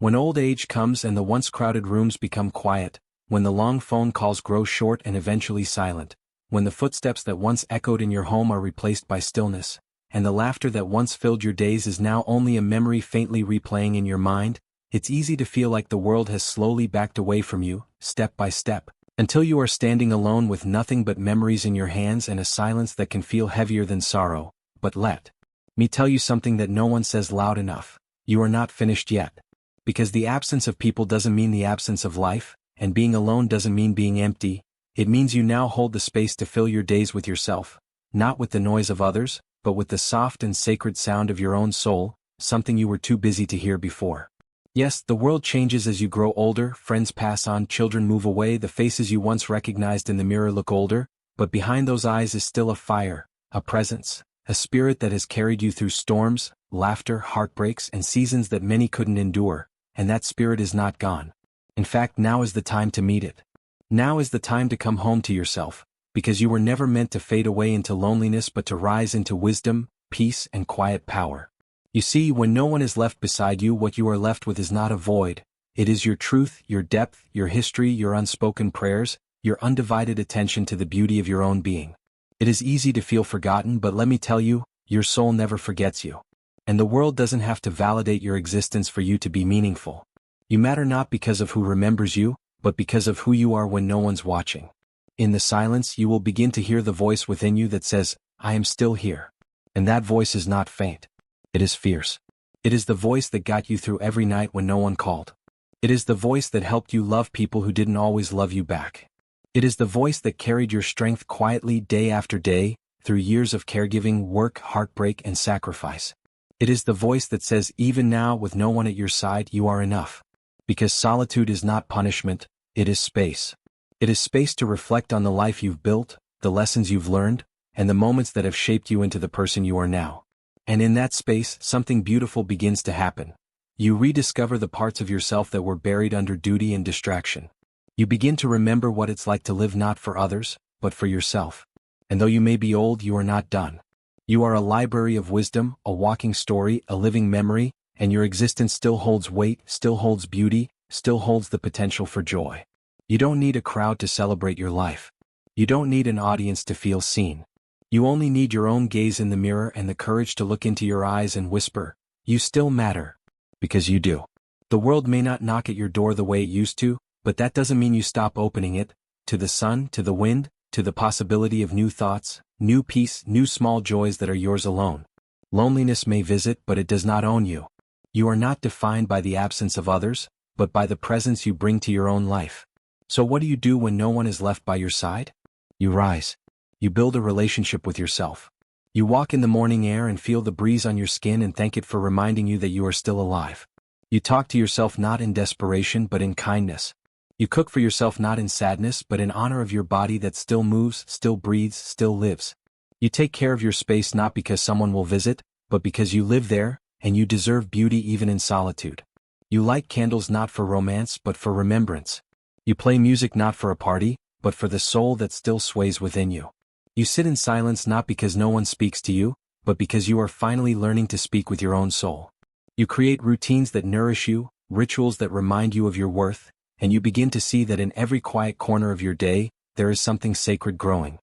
When old age comes and the once crowded rooms become quiet, when the long phone calls grow short and eventually silent, when the footsteps that once echoed in your home are replaced by stillness, and the laughter that once filled your days is now only a memory faintly replaying in your mind, it's easy to feel like the world has slowly backed away from you, step by step, until you are standing alone with nothing but memories in your hands and a silence that can feel heavier than sorrow. But let me tell you something that no one says loud enough: you are not finished yet. Because the absence of people doesn't mean the absence of life, and being alone doesn't mean being empty. It means you now hold the space to fill your days with yourself, not with the noise of others, but with the soft and sacred sound of your own soul, something you were too busy to hear before. Yes, the world changes as you grow older, friends pass on, children move away, the faces you once recognized in the mirror look older, but behind those eyes is still a fire, a presence, a spirit that has carried you through storms, laughter, heartbreaks, and seasons that many couldn't endure, and that spirit is not gone. In fact, now is the time to meet it. Now is the time to come home to yourself, because you were never meant to fade away into loneliness but to rise into wisdom, peace, and quiet power. You see, when no one is left beside you, what you are left with is not a void. It is your truth, your depth, your history, your unspoken prayers, your undivided attention to the beauty of your own being. It is easy to feel forgotten, but let me tell you, your soul never forgets you. And the world doesn't have to validate your existence for you to be meaningful. You matter not because of who remembers you, but because of who you are when no one's watching. In the silence, you will begin to hear the voice within you that says, "I am still here." And that voice is not faint. It is fierce. It is the voice that got you through every night when no one called. It is the voice that helped you love people who didn't always love you back. It is the voice that carried your strength quietly day after day, through years of caregiving, work, heartbreak, and sacrifice. It is the voice that says, even now with no one at your side, you are enough. Because solitude is not punishment, it is space. It is space to reflect on the life you've built, the lessons you've learned, and the moments that have shaped you into the person you are now. And in that space, something beautiful begins to happen. You rediscover the parts of yourself that were buried under duty and distraction. You begin to remember what it's like to live not for others, but for yourself. And though you may be old, you are not done. You are a library of wisdom, a walking story, a living memory, and your existence still holds weight, still holds beauty, still holds the potential for joy. You don't need a crowd to celebrate your life. You don't need an audience to feel seen. You only need your own gaze in the mirror and the courage to look into your eyes and whisper, "You still matter." Because you do. The world may not knock at your door the way it used to, but that doesn't mean you stop opening it, to the sun, to the wind, to the possibility of new thoughts, new peace, new small joys that are yours alone. Loneliness may visit, but it does not own you. You are not defined by the absence of others, but by the presence you bring to your own life. So what do you do when no one is left by your side? You rise. You build a relationship with yourself. You walk in the morning air and feel the breeze on your skin and thank it for reminding you that you are still alive. You talk to yourself not in desperation but in kindness. You cook for yourself not in sadness but in honor of your body that still moves, still breathes, still lives. You take care of your space not because someone will visit, but because you live there, and you deserve beauty even in solitude. You light candles not for romance but for remembrance. You play music not for a party, but for the soul that still sways within you. You sit in silence not because no one speaks to you, but because you are finally learning to speak with your own soul. You create routines that nourish you, rituals that remind you of your worth, and you begin to see that in every quiet corner of your day, there is something sacred growing.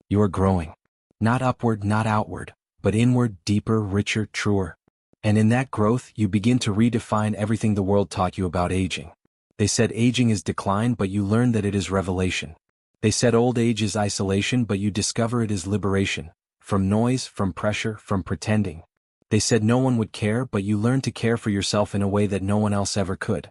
You are growing. Not upward, not outward, but inward, deeper, richer, truer. And in that growth, you begin to redefine everything the world taught you about aging. They said aging is decline, but you learn that it is revelation. They said old age is isolation, but you discover it is liberation. From noise, from pressure, from pretending. They said no one would care, but you learn to care for yourself in a way that no one else ever could.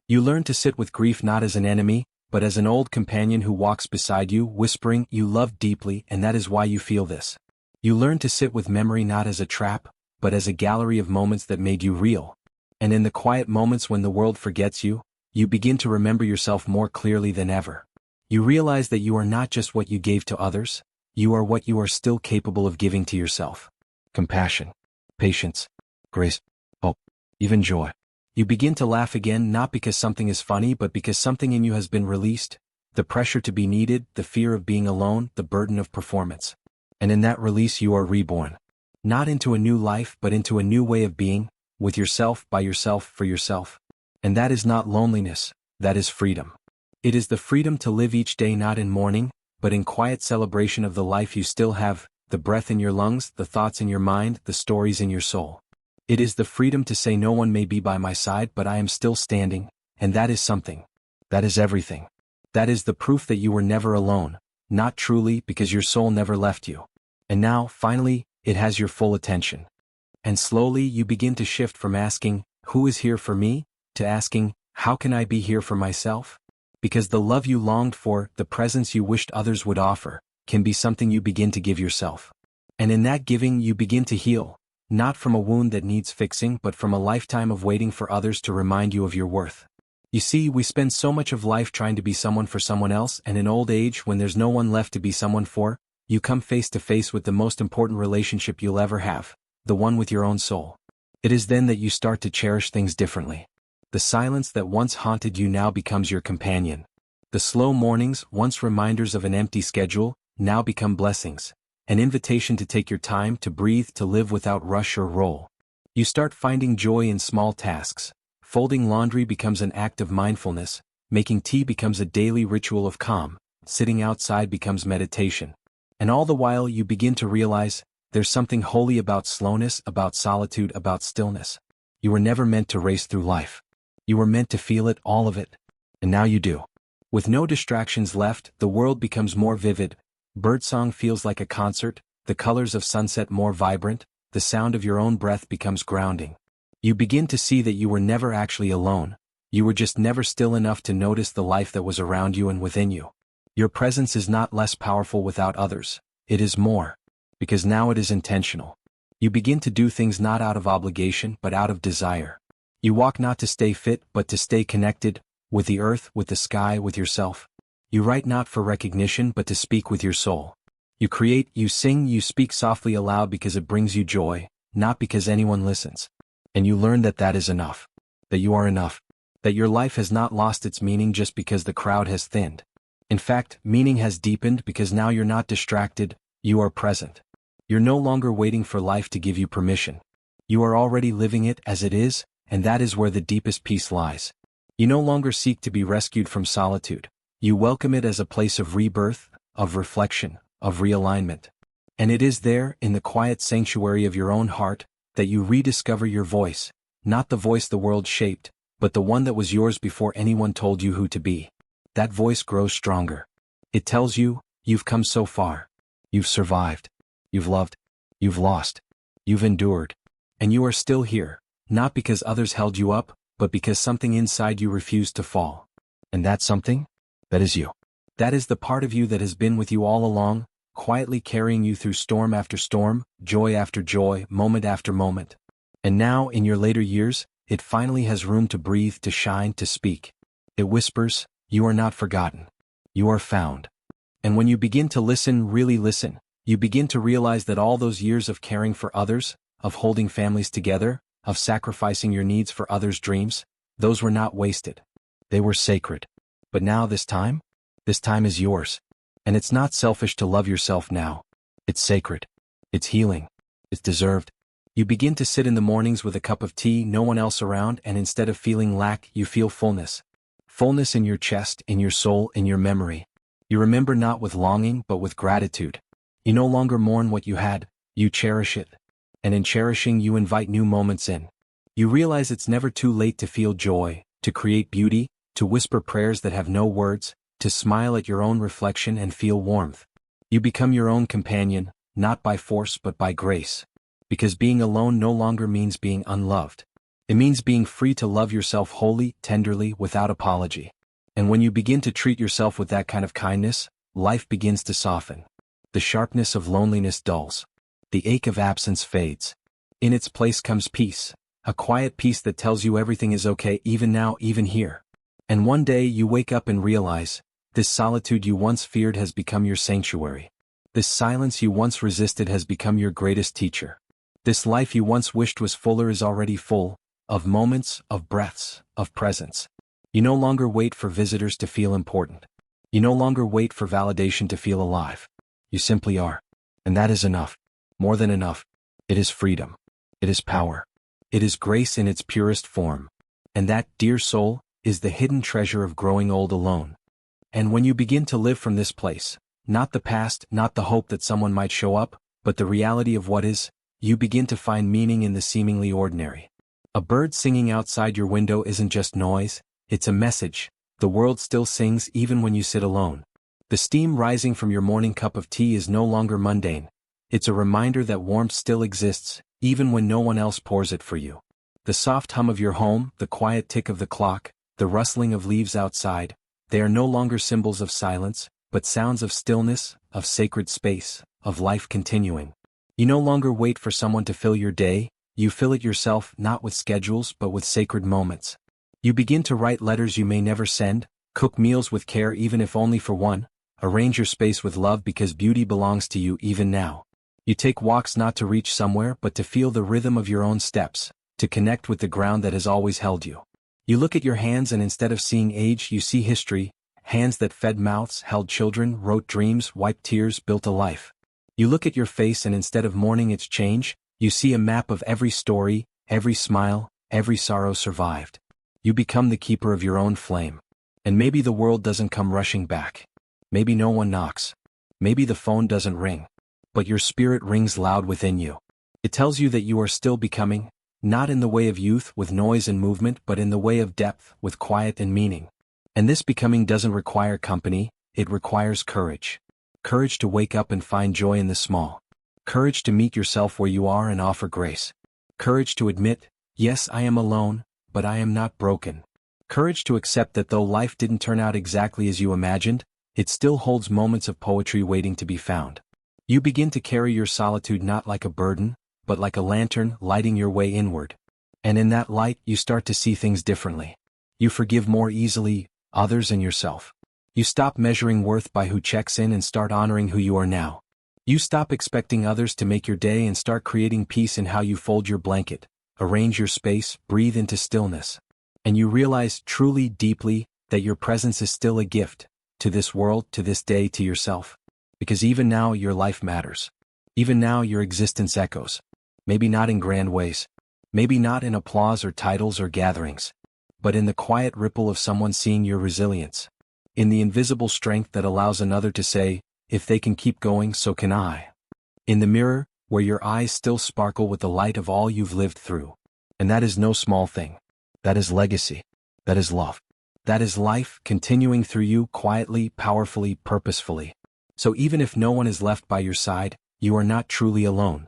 You learn to sit with grief not as an enemy, but as an old companion who walks beside you, whispering, "You love deeply, and that is why you feel this." You learn to sit with memory not as a trap, but as a gallery of moments that made you real. And in the quiet moments when the world forgets you, you begin to remember yourself more clearly than ever. You realize that you are not just what you gave to others, you are what you are still capable of giving to yourself. Compassion, patience, grace, hope, even joy. You begin to laugh again not because something is funny but because something in you has been released, the pressure to be needed, the fear of being alone, the burden of performance. And in that release you are reborn. Not into a new life but into a new way of being, with yourself, by yourself, for yourself. And that is not loneliness, that is freedom. It is the freedom to live each day not in mourning, but in quiet celebration of the life you still have, the breath in your lungs, the thoughts in your mind, the stories in your soul. It is the freedom to say no one may be by my side but I am still standing, and that is something. That is everything. That is the proof that you were never alone, not truly because your soul never left you. And now, finally, it has your full attention. And slowly you begin to shift from asking, who is here for me, to asking, how can I be here for myself? Because the love you longed for, the presence you wished others would offer, can be something you begin to give yourself. And in that giving you begin to heal, not from a wound that needs fixing but from a lifetime of waiting for others to remind you of your worth. You see, we spend so much of life trying to be someone for someone else, and in old age when there's no one left to be someone for, you come face to face with the most important relationship you'll ever have, the one with your own soul. It is then that you start to cherish things differently. The silence that once haunted you now becomes your companion. The slow mornings, once reminders of an empty schedule, now become blessings, an invitation to take your time, to breathe, to live without rush or roll. You start finding joy in small tasks. Folding laundry becomes an act of mindfulness, making tea becomes a daily ritual of calm, sitting outside becomes meditation. And all the while you begin to realize, there's something holy about slowness, about solitude, about stillness. You were never meant to race through life. You were meant to feel it, all of it. And now you do. With no distractions left, the world becomes more vivid. Birdsong feels like a concert, the colors of sunset more vibrant, the sound of your own breath becomes grounding. You begin to see that you were never actually alone. You were just never still enough to notice the life that was around you and within you. Your presence is not less powerful without others. It is more. Because now it is intentional. You begin to do things not out of obligation but out of desire. You walk not to stay fit but to stay connected, with the earth, with the sky, with yourself. You write not for recognition but to speak with your soul. You create, you sing, you speak softly aloud because it brings you joy, not because anyone listens. And you learn that that is enough. That you are enough. That your life has not lost its meaning just because the crowd has thinned. In fact, meaning has deepened because now you're not distracted, you are present. You're no longer waiting for life to give you permission. You are already living it as it is, and that is where the deepest peace lies. You no longer seek to be rescued from solitude. You welcome it as a place of rebirth, of reflection, of realignment. And it is there, in the quiet sanctuary of your own heart, that you rediscover your voice, not the voice the world shaped, but the one that was yours before anyone told you who to be. That voice grows stronger. It tells you, you've come so far. You've survived. You've loved. You've lost. You've endured. And you are still here, not because others held you up, but because something inside you refused to fall. And that something? That is you. That is the part of you that has been with you all along, quietly carrying you through storm after storm, joy after joy, moment after moment. And now, in your later years, it finally has room to breathe, to shine, to speak. It whispers, you are not forgotten. You are found. And when you begin to listen, really listen, you begin to realize that all those years of caring for others, of holding families together, of sacrificing your needs for others' dreams, those were not wasted. They were sacred. But now this time is yours. And it's not selfish to love yourself now. It's sacred. It's healing. It's deserved. You begin to sit in the mornings with a cup of tea, no one else around, and instead of feeling lack, you feel fullness. Fullness in your chest, in your soul, in your memory. You remember not with longing, but with gratitude. You no longer mourn what you had, you cherish it. And in cherishing, you invite new moments in. You realize it's never too late to feel joy, to create beauty, to whisper prayers that have no words, to smile at your own reflection and feel warmth. You become your own companion, not by force but by grace. Because being alone no longer means being unloved. It means being free to love yourself wholly, tenderly, without apology. And when you begin to treat yourself with that kind of kindness, life begins to soften. The sharpness of loneliness dulls. The ache of absence fades. In its place comes peace, a quiet peace that tells you everything is okay even now, even here. And one day you wake up and realize, this solitude you once feared has become your sanctuary. This silence you once resisted has become your greatest teacher. This life you once wished was fuller is already full, of moments, of breaths, of presence. You no longer wait for visitors to feel important. You no longer wait for validation to feel alive. You simply are. And that is enough. More than enough. It is freedom. It is power. It is grace in its purest form. And that, dear soul, is the hidden treasure of growing old alone. And when you begin to live from this place, not the past, not the hope that someone might show up, but the reality of what is, you begin to find meaning in the seemingly ordinary. A bird singing outside your window isn't just noise, it's a message. The world still sings even when you sit alone. The steam rising from your morning cup of tea is no longer mundane. It's a reminder that warmth still exists, even when no one else pours it for you. The soft hum of your home, the quiet tick of the clock, the rustling of leaves outside, they are no longer symbols of silence, but sounds of stillness, of sacred space, of life continuing. You no longer wait for someone to fill your day, you fill it yourself, not with schedules but with sacred moments. You begin to write letters you may never send, cook meals with care even if only for one, arrange your space with love because beauty belongs to you even now. You take walks not to reach somewhere but to feel the rhythm of your own steps, to connect with the ground that has always held you. You look at your hands and instead of seeing age you see history, hands that fed mouths, held children, wrote dreams, wiped tears, built a life. You look at your face and instead of mourning its change, you see a map of every story, every smile, every sorrow survived. You become the keeper of your own flame. And maybe the world doesn't come rushing back. Maybe no one knocks. Maybe the phone doesn't ring. But your spirit rings loud within you. It tells you that you are still becoming, not in the way of youth with noise and movement but in the way of depth with quiet and meaning. And this becoming doesn't require company, it requires courage. Courage to wake up and find joy in the small. Courage to meet yourself where you are and offer grace. Courage to admit, yes, I am alone, but I am not broken. Courage to accept that though life didn't turn out exactly as you imagined, it still holds moments of poetry waiting to be found. You begin to carry your solitude not like a burden, but like a lantern lighting your way inward. And in that light you start to see things differently. You forgive more easily, others and yourself. You stop measuring worth by who checks in and start honoring who you are now. You stop expecting others to make your day and start creating peace in how you fold your blanket, arrange your space, breathe into stillness. And you realize truly, deeply, that your presence is still a gift, to this world, to this day, to yourself. Because even now your life matters. Even now your existence echoes. Maybe not in grand ways. Maybe not in applause or titles or gatherings. But in the quiet ripple of someone seeing your resilience. In the invisible strength that allows another to say, if they can keep going, so can I. In the mirror, where your eyes still sparkle with the light of all you've lived through. And that is no small thing. That is legacy. That is love. That is life continuing through you quietly, powerfully, purposefully. So even if no one is left by your side, you are not truly alone.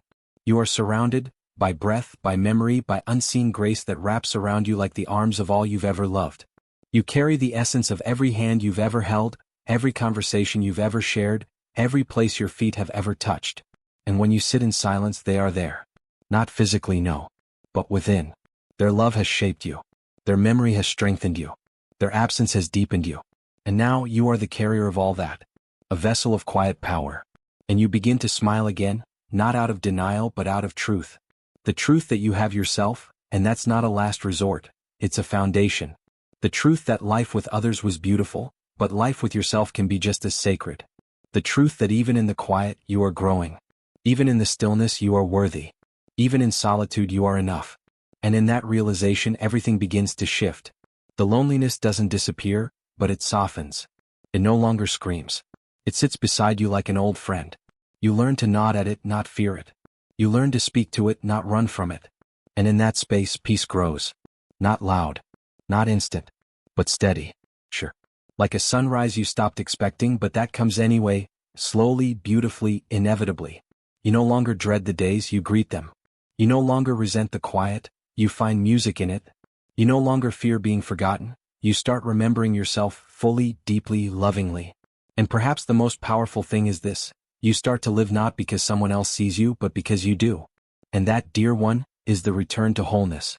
You are surrounded, by breath, by memory, by unseen grace that wraps around you like the arms of all you've ever loved. You carry the essence of every hand you've ever held, every conversation you've ever shared, every place your feet have ever touched. And when you sit in silence, they are there. Not physically, no, but within. Their love has shaped you. Their memory has strengthened you. Their absence has deepened you. And now you are the carrier of all that. A vessel of quiet power. And you begin to smile again, not out of denial but out of truth. The truth that you have yourself, and that's not a last resort, it's a foundation. The truth that life with others was beautiful, but life with yourself can be just as sacred. The truth that even in the quiet you are growing. Even in the stillness you are worthy. Even in solitude you are enough. And in that realization everything begins to shift. The loneliness doesn't disappear, but it softens. It no longer screams. It sits beside you like an old friend. You learn to nod at it, not fear it. You learn to speak to it, not run from it. And in that space peace grows. Not loud. Not instant. But steady. Sure. Like a sunrise you stopped expecting but that comes anyway, slowly, beautifully, inevitably. You no longer dread the days, you greet them. You no longer resent the quiet, you find music in it. You no longer fear being forgotten, you start remembering yourself fully, deeply, lovingly. And perhaps the most powerful thing is this, you start to live not because someone else sees you but because you do. And that, dear one, is the return to wholeness.